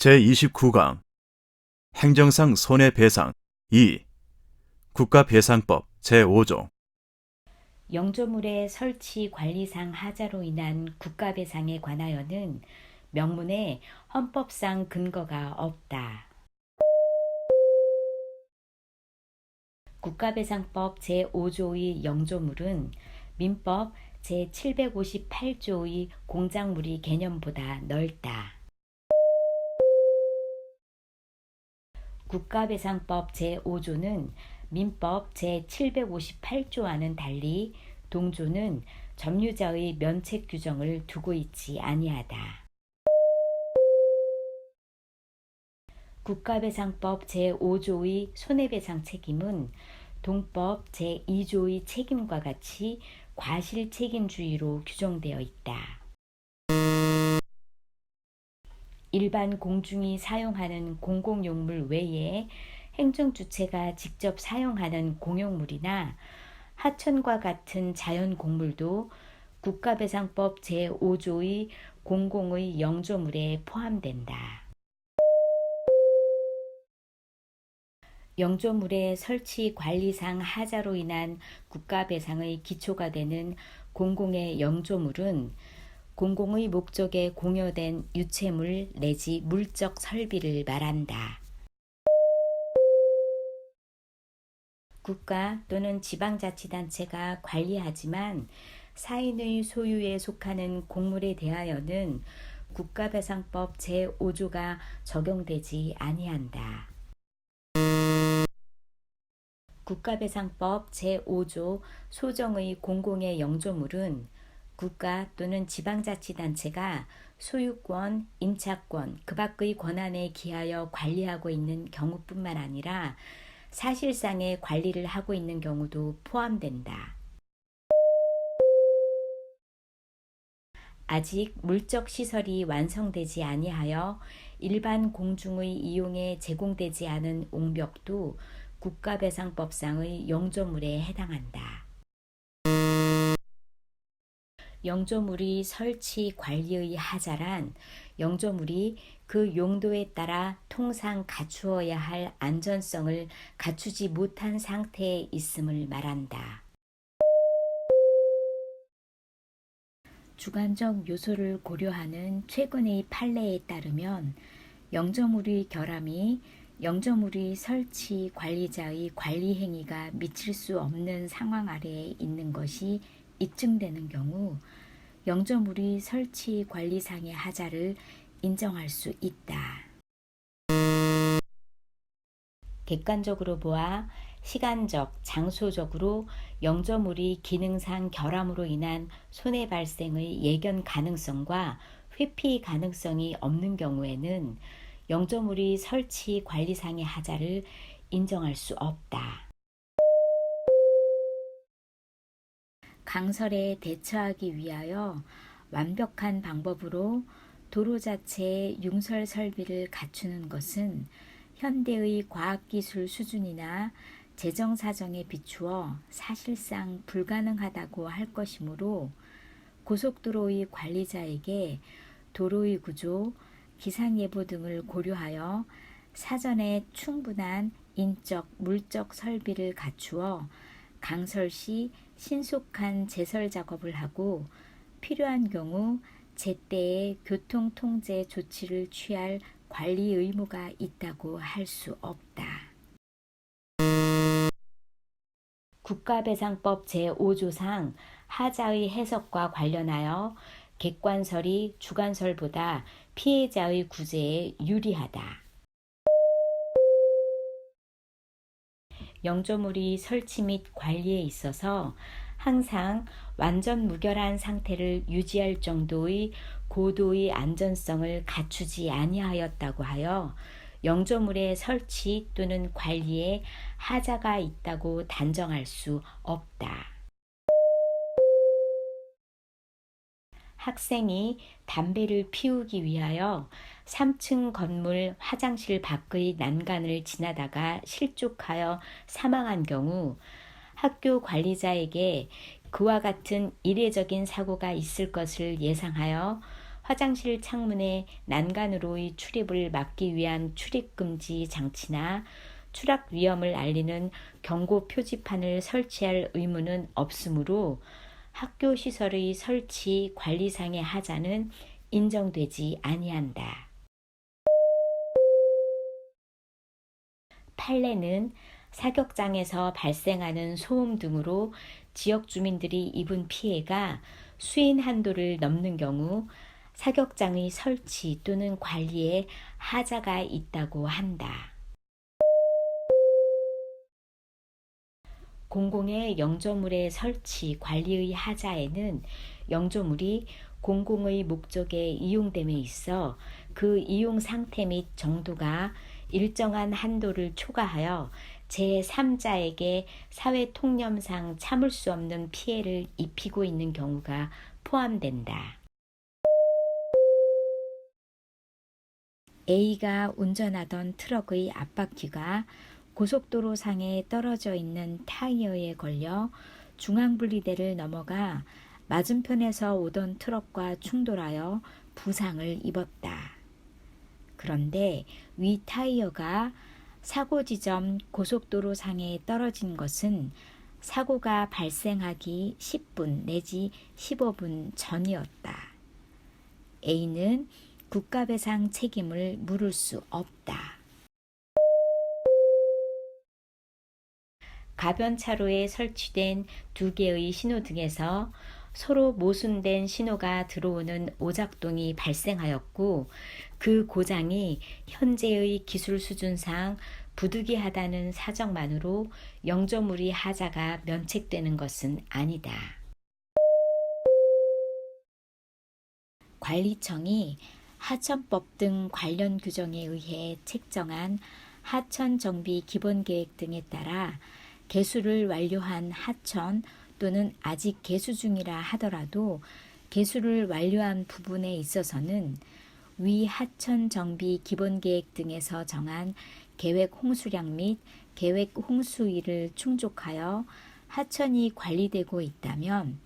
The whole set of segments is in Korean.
제29강 행정상 손해배상 2. 국가배상법 제5조 영조물의 설치 관리상 하자로 인한 국가배상에 관하여는 명문에 헌법상 근거가 없다. 국가배상법 제5조의 영조물은 민법 제758조의 공작물의 개념보다 넓다. 국가배상법 제5조는 민법 제758조와는 달리 동조는 점유자의 면책 규정을 두고 있지 아니하다. 국가배상법 제5조의 손해배상 책임은 동법 제2조의 책임과 같이 과실책임주의로 규정되어 있다. 일반 공중이 사용하는 공공용물 외에 행정주체가 직접 사용하는 공용물이나 하천과 같은 자연공물도 국가배상법 제5조의 공공의 영조물에 포함된다. 영조물의 설치 관리상 하자로 인한 국가배상의 기초가 되는 공공의 영조물은 공공의 목적에 공여된 유체물 내지 물적 설비를 말한다. 국가 또는 지방자치단체가 관리하지만 사인의 소유에 속하는 공물에 대하여는 국가배상법 제5조가 적용되지 아니한다. 국가배상법 제5조 소정의 공공의 영조물은 국가 또는 지방자치단체가 소유권, 임차권, 그 밖의 권한에 기하여 관리하고 있는 경우뿐만 아니라 사실상의 관리를 하고 있는 경우도 포함된다. 아직 물적 시설이 완성되지 아니하여 일반 공중의 이용에 제공되지 않은 옹벽도 국가배상법상의 영조물에 해당한다. 영조물이 설치 관리의 하자란 영조물이 그 용도에 따라 통상 갖추어야 할 안전성을 갖추지 못한 상태에 있음을 말한다. 주관적 요소를 고려하는 최근의 판례에 따르면 영조물의 결함이 영조물의 설치 관리자의 관리 행위가 미칠 수 없는 상황 아래에 있는 것이 입증되는 경우 영조물의 설치 관리상의 하자를 인정할 수 있다. 객관적으로 보아 시간적, 장소적으로 영조물이 기능상 결함으로 인한 손해 발생의 예견 가능성과 회피 가능성이 없는 경우에는 영조물이 설치 관리상의 하자를 인정할 수 없다. 강설에 대처하기 위하여 완벽한 방법으로 도로 자체의 융설 설비를 갖추는 것은 현대의 과학기술 수준이나 재정 사정에 비추어 사실상 불가능하다고 할 것이므로 고속도로의 관리자에게 도로의 구조, 기상예보 등을 고려하여 사전에 충분한 인적, 물적 설비를 갖추어 강설 시 신속한 제설 작업을 하고 필요한 경우 제때의 교통통제 조치를 취할 관리 의무가 있다고 할 수 없다. 국가배상법 제5조상 하자의 해석과 관련하여 객관설이 주관설보다 피해자의 구제에 유리하다. 영조물이 설치 및 관리에 있어서 항상 완전 무결한 상태를 유지할 정도의 고도의 안전성을 갖추지 아니하였다고 하여 영조물의 설치 또는 관리에 하자가 있다고 단정할 수 없다. 학생이 담배를 피우기 위하여 3층 건물 화장실 밖의 난간을 지나다가 실족하여 사망한 경우 학교 관리자에게 그와 같은 이례적인 사고가 있을 것을 예상하여 화장실 창문의 난간으로의 출입을 막기 위한 출입금지 장치나 추락 위험을 알리는 경고 표지판을 설치할 의무는 없으므로 학교 시설의 설치 관리상의 하자는 인정되지 아니한다. 판례는 사격장에서 발생하는 소음 등으로 지역 주민들이 입은 피해가 수인 한도를 넘는 경우 사격장의 설치 또는 관리에 하자가 있다고 한다. 공공의 영조물의 설치, 관리의 하자에는 영조물이 공공의 목적에 이용됨에 있어 그 이용 상태 및 정도가 일정한 한도를 초과하여 제3자에게 사회 통념상 참을 수 없는 피해를 입히고 있는 경우가 포함된다. A가 운전하던 트럭의 앞바퀴가 고속도로상에 떨어져 있는 타이어에 걸려 중앙분리대를 넘어가 맞은편에서 오던 트럭과 충돌하여 부상을 입었다. 그런데 위 타이어가 사고 지점 고속도로상에 떨어진 것은 사고가 발생하기 10분 내지 15분 전이었다. A는 국가배상 책임을 물을 수 없다. 가변차로에 설치된 두 개의 신호등에서 서로 모순된 신호가 들어오는 오작동이 발생하였고 그 고장이 현재의 기술 수준상 부득이하다는 사정만으로 영조물의 하자가 면책되는 것은 아니다. 관리청이 하천법 등 관련 규정에 의해 책정한 하천정비 기본계획 등에 따라 개수를 완료한 하천 또는 아직 개수 중이라 하더라도 개수를 완료한 부분에 있어서는 위 하천 정비 기본계획 등에서 정한 계획 홍수량 및 계획 홍수일을 충족하여 하천이 관리되고 있다면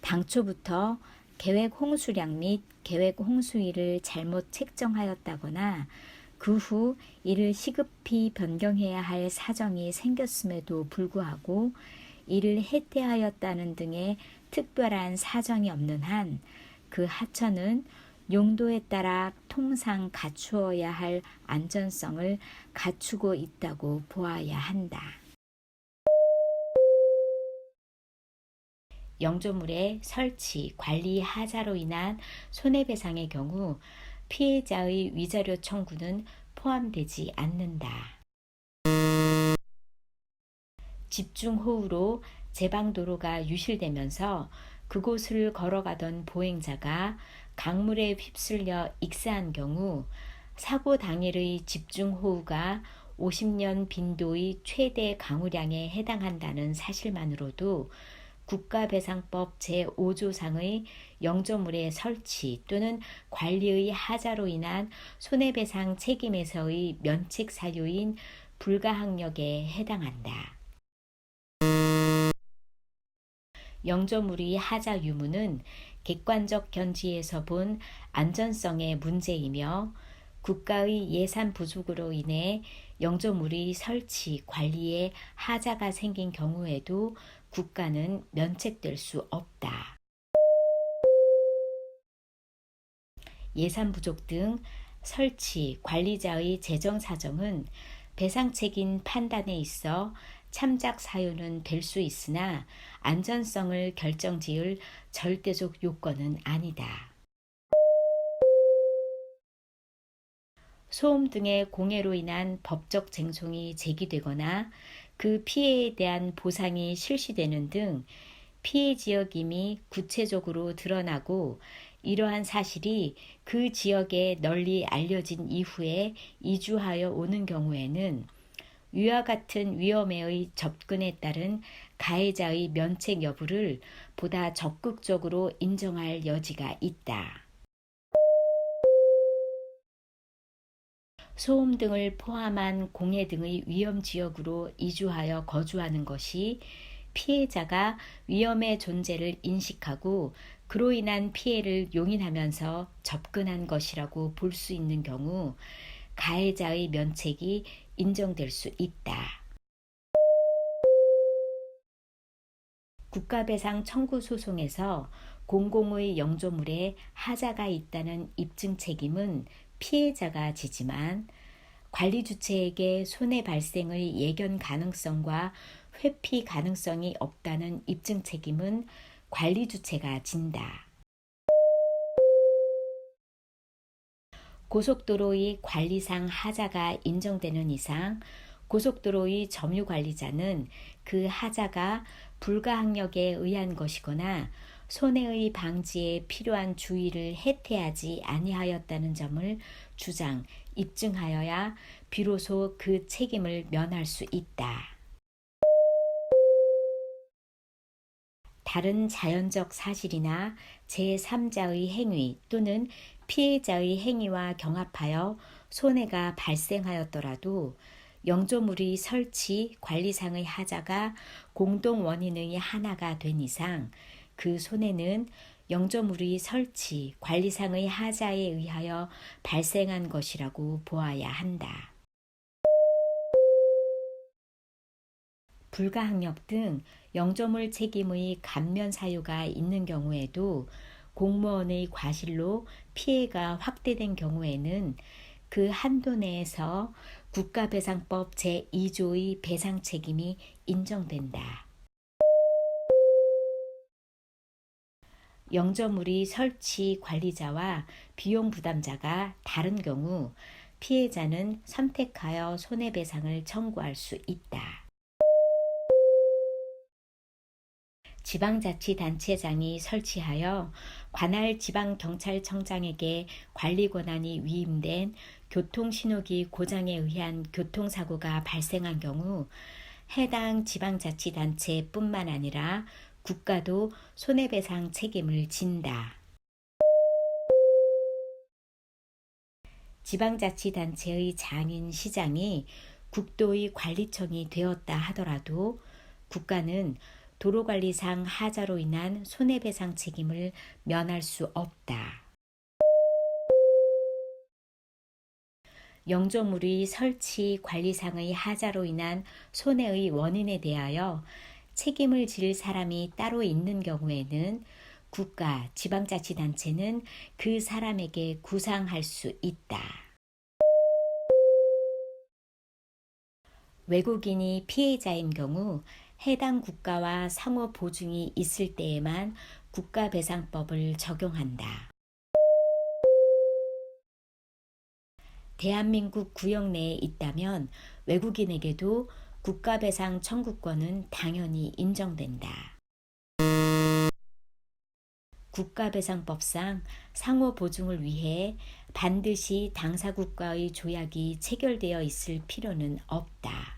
당초부터 계획 홍수량 및 계획 홍수일을 잘못 책정하였다거나 그 후 이를 시급히 변경해야 할 사정이 생겼음에도 불구하고 이를 해태하였다는 등의 특별한 사정이 없는 한 그 하천은 용도에 따라 통상 갖추어야 할 안전성을 갖추고 있다고 보아야 한다. 영조물의 설치, 관리 하자로 인한 손해배상의 경우 피해자의 위자료 청구는 포함되지 않는다. 집중호우로 제방도로가 유실되면서 그곳을 걸어가던 보행자가 강물에 휩쓸려 익사한 경우 사고 당일의 집중호우가 50년 빈도의 최대 강우량에 해당한다는 사실만으로도 국가배상법 제5조상의 영조물의 설치 또는 관리의 하자로 인한 손해배상 책임에서의 면책 사유인 불가항력에 해당한다. 영조물의 하자 유무는 객관적 견지에서 본 안전성의 문제이며 국가의 예산 부족으로 인해 영조물의 설치, 관리에 하자가 생긴 경우에도 국가는 면책될 수 없다. 예산 부족 등 설치, 관리자의 재정 사정은 배상책임 판단에 있어 참작 사유는 될 수 있으나 안전성을 결정지을 절대적 요건은 아니다. 소음 등의 공해로 인한 법적 쟁송이 제기되거나 그 피해에 대한 보상이 실시되는 등 피해 지역임이 구체적으로 드러나고 이러한 사실이 그 지역에 널리 알려진 이후에 이주하여 오는 경우에는 위와 같은 위험에의 접근에 따른 가해자의 면책 여부를 보다 적극적으로 인정할 여지가 있다. 소음 등을 포함한 공해 등의 위험 지역으로 이주하여 거주하는 것이 피해자가 위험의 존재를 인식하고 그로 인한 피해를 용인하면서 접근한 것이라고 볼 수 있는 경우 가해자의 면책이 인정될 수 있다. 국가배상 청구 소송에서 공공의 영조물에 하자가 있다는 입증 책임은 피해자가 지지만 관리 주체에게 손해 발생의 예견 가능성과 회피 가능성이 없다는 입증 책임은 관리 주체가 진다. 고속도로의 관리상 하자가 인정되는 이상 고속도로의 점유관리자는 그 하자가 불가항력에 의한 것이거나 손해의 방지에 필요한 주의를 해태하지 아니하였다는 점을 주장, 입증하여야 비로소 그 책임을 면할 수 있다. 다른 자연적 사실이나 제3자의 행위 또는 피해자의 행위와 경합하여 손해가 발생하였더라도 영조물의 설치, 관리상의 하자가 공동 원인의 하나가 된 이상 그 손해는 영조물의 설치, 관리상의 하자에 의하여 발생한 것이라고 보아야 한다. 불가항력 등 영조물 책임의 감면 사유가 있는 경우에도 공무원의 과실로 피해가 확대된 경우에는 그 한도 내에서 국가배상법 제2조의 배상 책임이 인정된다. 영조물의 설치 관리자와 비용 부담자가 다른 경우 피해자는 선택하여 손해배상을 청구할 수 있다. 지방자치단체장이 설치하여 관할 지방경찰청장에게 관리 권한이 위임된 교통신호기 고장에 의한 교통사고가 발생한 경우 해당 지방자치단체뿐만 아니라 국가도 손해배상 책임을 진다. 지방자치단체의 장인, 시장이 국도의 관리청이 되었다 하더라도 국가는 도로관리상 하자로 인한 손해배상 책임을 면할 수 없다. 영조물의 설치, 관리상의 하자로 인한 손해의 원인에 대하여 책임을 질 사람이 따로 있는 경우에는 국가, 지방자치단체는 그 사람에게 구상할 수 있다. 외국인이 피해자인 경우 해당 국가와 상호 보증이 있을 때에만 국가배상법을 적용한다. 대한민국 구역 내에 있다면 외국인에게도 국가배상 청구권은 당연히 인정된다. 국가배상법상 상호 보증을 위해 반드시 당사국가의 조약이 체결되어 있을 필요는 없다.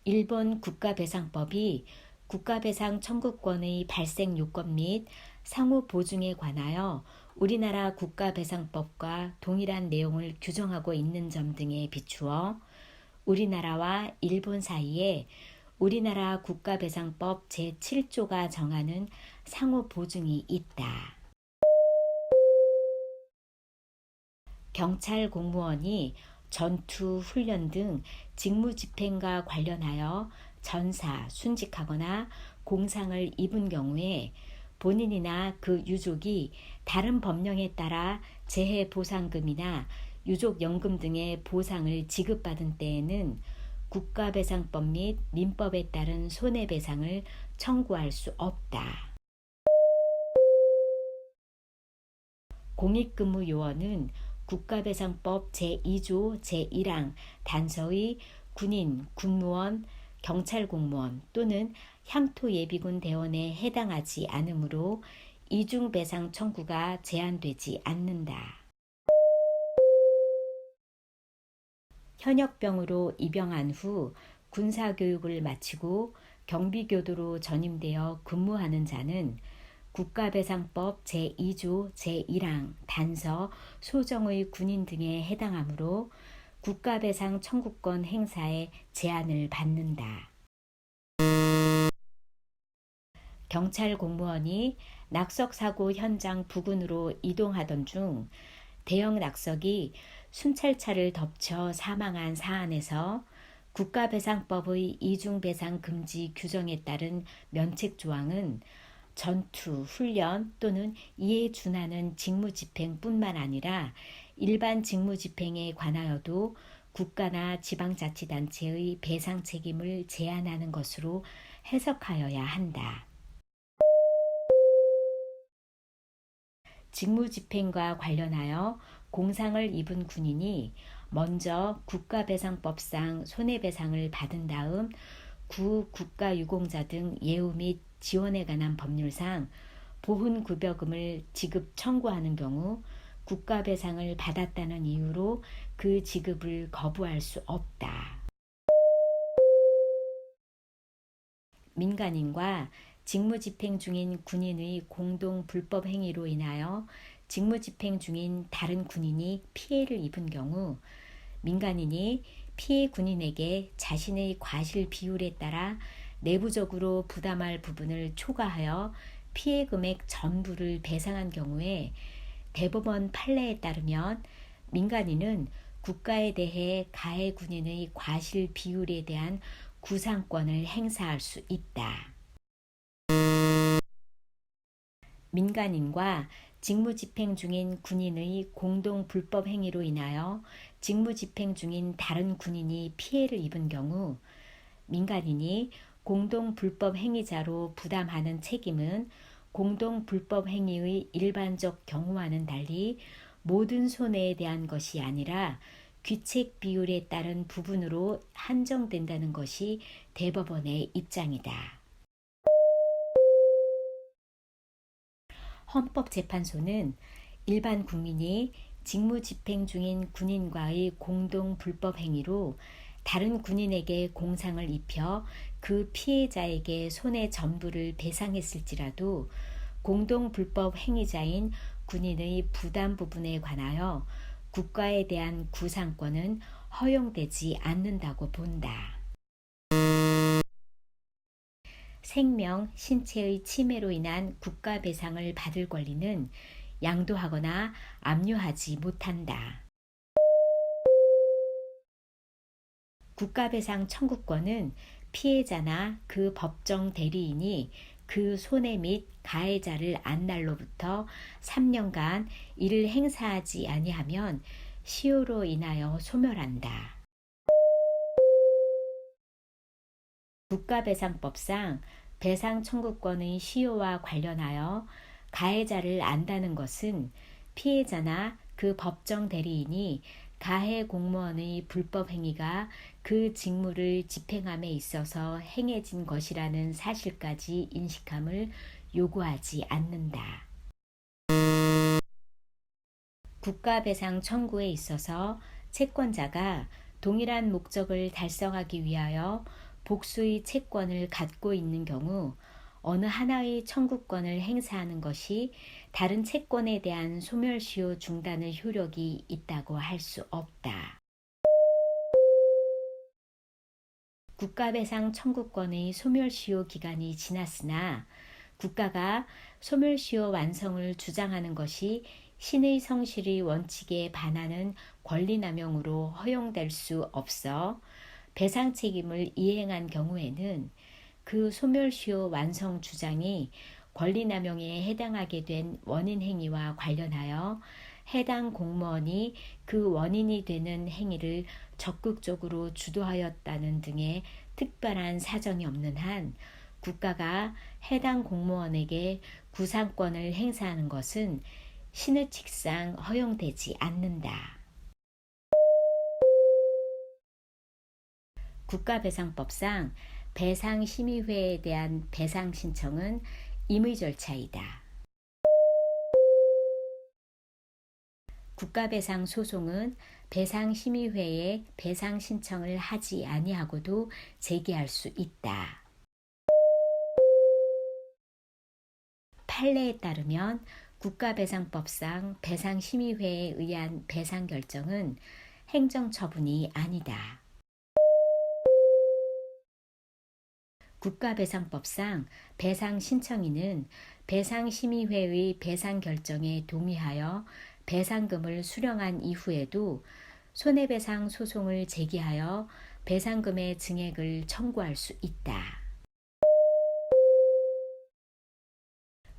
일본 국가배상법이 국가배상 청구권의 발생 요건 및 상호 보증에 관하여 우리나라 국가배상법과 동일한 내용을 규정하고 있는 점 등에 비추어 우리나라와 일본 사이에 우리나라 국가배상법 제7조가 정하는 상호 보증이 있다. 경찰 공무원이 전투, 훈련 등 직무 집행과 관련하여 전사, 순직하거나 공상을 입은 경우에 본인이나 그 유족이 다른 법령에 따라 재해보상금이나 유족연금 등의 보상을 지급받은 때에는 국가배상법 및 민법에 따른 손해배상을 청구할 수 없다. 공익근무요원은 국가배상법 제2조 제1항 단서의 군인, 군무원, 경찰공무원 또는 향토예비군 대원에 해당하지 않으므로 이중배상 청구가 제한되지 않는다. 현역병으로 입영한 후 군사교육을 마치고 경비교도로 전임되어 근무하는 자는 국가배상법 제2조 제1항 단서 소정의 군인 등에 해당하므로 국가배상 청구권 행사에 제한을 받는다. 경찰 공무원이 낙석사고 현장 부근으로 이동하던 중 대형 낙석이 순찰차를 덮쳐 사망한 사안에서 국가배상법의 이중배상 금지 규정에 따른 면책조항은 전투, 훈련 또는 이에 준하는 직무집행뿐만 아니라 일반 직무집행에 관하여도 국가나 지방자치단체의 배상 책임을 제한하는 것으로 해석하여야 한다. 직무집행과 관련하여 공상을 입은 군인이 먼저 국가배상법상 손해배상을 받은 다음 구 국가유공자 등 예우 및 지원에 관한 법률상 보훈급여금을 지급 청구하는 경우 국가배상을 받았다는 이유로 그 지급을 거부할 수 없다. 민간인과 직무집행 중인 군인의 공동 불법 행위로 인하여 직무집행 중인 다른 군인이 피해를 입은 경우 민간인이 피해 군인에게 자신의 과실 비율에 따라 내부적으로 부담할 부분을 초과하여 피해 금액 전부를 배상한 경우에 대법원 판례에 따르면 민간인은 국가에 대해 가해 군인의 과실 비율에 대한 구상권을 행사할 수 있다. 민간인과 직무집행 중인 군인의 공동 불법 행위로 인하여 직무집행 중인 다른 군인이 피해를 입은 경우 민간인이 공동 불법 행위자로 부담하는 책임은 공동 불법 행위의 일반적 경우와는 달리 모든 손해에 대한 것이 아니라 귀책 비율에 따른 부분으로 한정된다는 것이 대법원의 입장이다. 헌법재판소는 일반 국민이 직무집행 중인 군인과의 공동 불법 행위로 다른 군인에게 공상을 입혀 그 피해자에게 손해 전부를 배상했을지라도 공동 불법 행위자인 군인의 부담 부분에 관하여 국가에 대한 구상권은 허용되지 않는다고 본다. 생명, 신체의 침해로 인한 국가배상을 받을 권리는 양도하거나 압류하지 못한다. 국가배상 청구권은 피해자나 그 법정 대리인이 그 손해 및 가해자를 안 날로부터 3년간 이를 행사하지 아니하면 시효로 인하여 소멸한다. 국가배상법상 배상 청구권의 시효와 관련하여 가해자를 안다는 것은 피해자나 그 법정 대리인이 가해 공무원의 불법 행위가 그 직무를 집행함에 있어서 행해진 것이라는 사실까지 인식함을 요구하지 않는다. 국가배상 청구에 있어서 채권자가 동일한 목적을 달성하기 위하여 복수의 채권을 갖고 있는 경우 어느 하나의 청구권을 행사하는 것이 다른 채권에 대한 소멸시효 중단의 효력이 있다고 할 수 없다. 국가배상 청구권의 소멸시효 기간이 지났으나 국가가 소멸시효 완성을 주장하는 것이 신의 성실의 원칙에 반하는 권리남용으로 허용될 수 없어 배상 책임을 이행한 경우에는 그 소멸시효 완성 주장이 권리남용에 해당하게 된 원인 행위와 관련하여 해당 공무원이 그 원인이 되는 행위를 적극적으로 주도하였다는 등의 특별한 사정이 없는 한 국가가 해당 공무원에게 구상권을 행사하는 것은 신의칙상 허용되지 않는다. 국가배상법상 배상심의회에 대한 배상 신청은 임의 절차이다. 국가배상 소송은 배상심의회에 배상 신청을 하지 아니하고도 제기할 수 있다. 판례에 따르면 국가배상법상 배상심의회에 의한 배상 결정은 행정처분이 아니다. 국가배상법상 배상 신청인은 배상심의회의 배상 결정에 동의하여 배상금을 수령한 이후에도 손해배상 소송을 제기하여 배상금의 증액을 청구할 수 있다.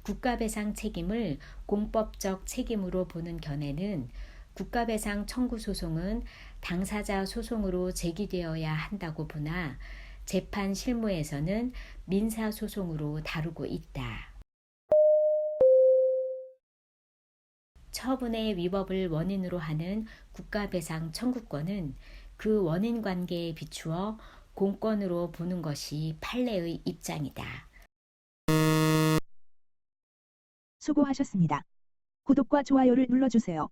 국가배상 책임을 공법적 책임으로 보는 견해는 국가배상 청구 소송은 당사자 소송으로 제기되어야 한다고 보나 재판 실무에서는 민사소송으로 다루고 있다. 처분의 위법을 원인으로 하는 국가배상 청구권은 그 원인 관계에 비추어 공권으로 보는 것이 판례의 입장이다. 수고하셨습니다. 구독과 좋아요를 눌러주세요.